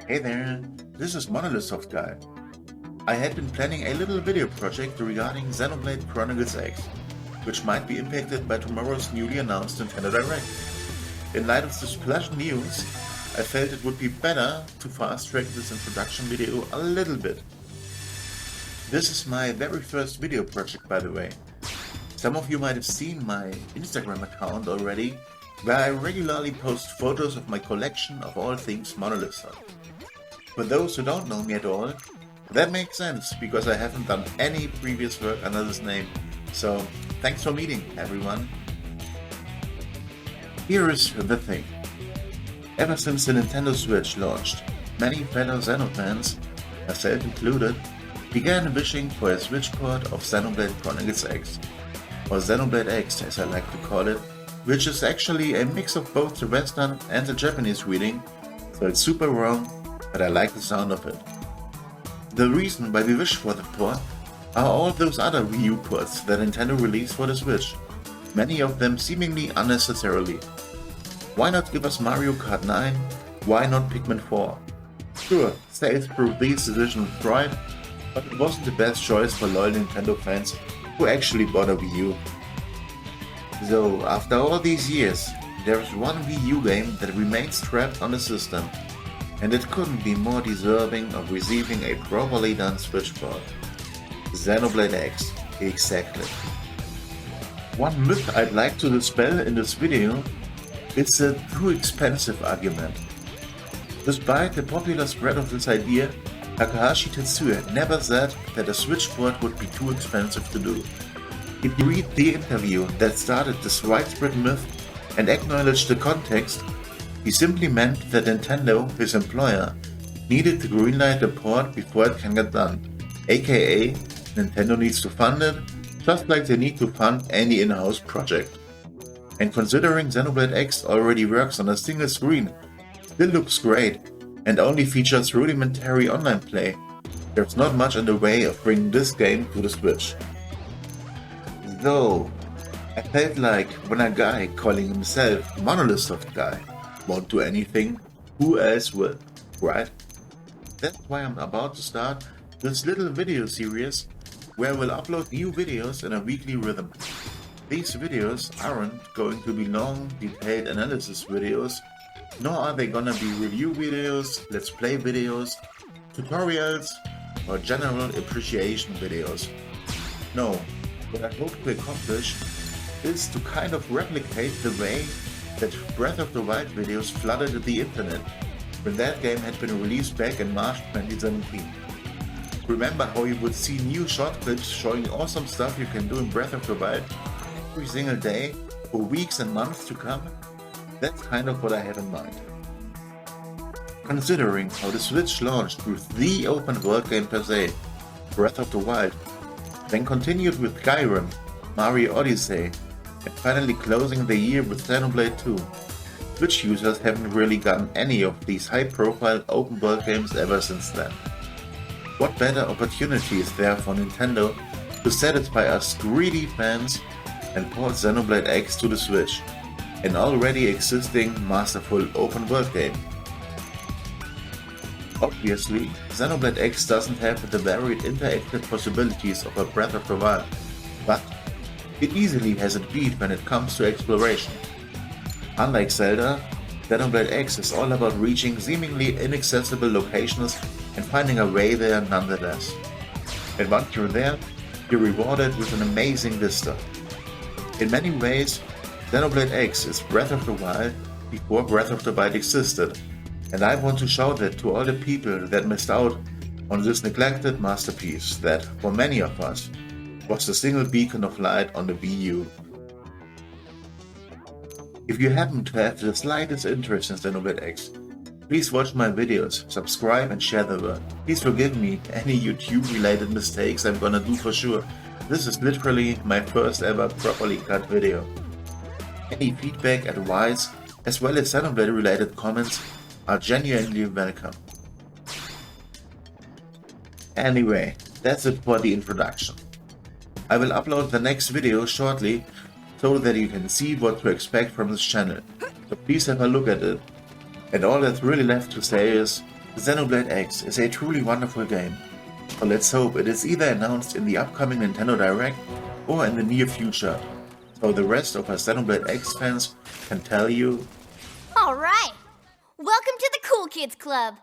Hey there, this is Monolith Soft guy. I had been planning a little video project regarding Xenoblade Chronicles X, which might be impacted by tomorrow's newly announced Nintendo Direct. In light of this pleasant news, I felt it would be better to fast-track this introduction video a little bit. This is my very first video project, by the way. Some of you might have seen my Instagram account already, where I regularly post photos of my collection of all things Monolith Soft. For those who don't know me at all, that makes sense because I haven't done any previous work under this name, so thanks for meeting, everyone. Here is the thing. Ever since the Nintendo Switch launched, many fellow Xeno fans, myself included, began wishing for a Switch port of Xenoblade Chronicles X, or Xenoblade X as I like to call it, which is actually a mix of both the Western and the Japanese reading, so it's super wrong, but I like the sound of it. The reason why we wish for the port are all those other Wii U ports that Nintendo released for the Switch, many of them seemingly unnecessarily. Why not give us Mario Kart 9? Why not Pikmin 4? Sure, sales proved these decisions right, but it wasn't the best choice for loyal Nintendo fans who actually bought a Wii U. So, after all these years, there is one Wii U game that remains trapped on the system, and it couldn't be more deserving of receiving a properly done Switch port. Xenoblade X, exactly. One myth I'd like to dispel in this video is the too expensive argument. Despite the popular spread of this idea, Takahashi Tetsuya never said that a Switch port would be too expensive to do. If you read the interview that started this widespread myth and acknowledge the context, he simply meant that Nintendo, his employer, needed to greenlight the port before it can get done, aka Nintendo needs to fund it, just like they need to fund any in-house project. And considering Xenoblade X already works on a single screen, still looks great, and only features rudimentary online play, there's not much in the way of bringing this game to the Switch. Though, I felt like when a guy calling himself Monolith Soft guy won't do anything, who else will, right? That's why I'm about to start this little video series where we'll upload new videos in a weekly rhythm. These videos aren't going to be long, detailed analysis videos, nor are they gonna be review videos, let's play videos, tutorials, or general appreciation videos. No, what I hope to accomplish is to kind of replicate the way that Breath of the Wild videos flooded the internet when that game had been released back in March 2017. Remember how you would see new short clips showing awesome stuff you can do in Breath of the Wild every single day for weeks and months to come? That's kind of what I have in mind. Considering how the Switch launched with the open world game per se, Breath of the Wild, then continued with Skyrim, Mario Odyssey, and finally closing the year with Xenoblade 2, Switch users haven't really gotten any of these high-profile open-world games ever since then. What better opportunity is there for Nintendo to satisfy us greedy fans and port Xenoblade X to the Switch, an already existing masterful open-world game? Obviously, Xenoblade X doesn't have the varied interactive possibilities of a Breath of the Wild, but it easily has it beat when it comes to exploration. Unlike Zelda, Xenoblade X is all about reaching seemingly inaccessible locations and finding a way there nonetheless. And once you're there, you're rewarded with an amazing vista. In many ways, Xenoblade X is Breath of the Wild before Breath of the Wild existed, and I want to show that to all the people that missed out on this neglected masterpiece that, for many of us, was the single beacon of light on the Wii U. If you happen to have the slightest interest in Xenoblade X, please watch my videos, subscribe and share the word. Please forgive me any YouTube related mistakes I'm gonna do for sure. This is literally my first ever properly cut video. Any feedback, advice, as well as Xenoblade related comments are genuinely welcome. Anyway, that's it for the introduction. I will upload the next video shortly so that you can see what to expect from this channel, so please have a look at it. And all that's really left to say is, Xenoblade X is a truly wonderful game, so let's hope it is either announced in the upcoming Nintendo Direct or in the near future, so the rest of us Xenoblade X fans can tell you... Alright! Welcome to the Cool Kids Club!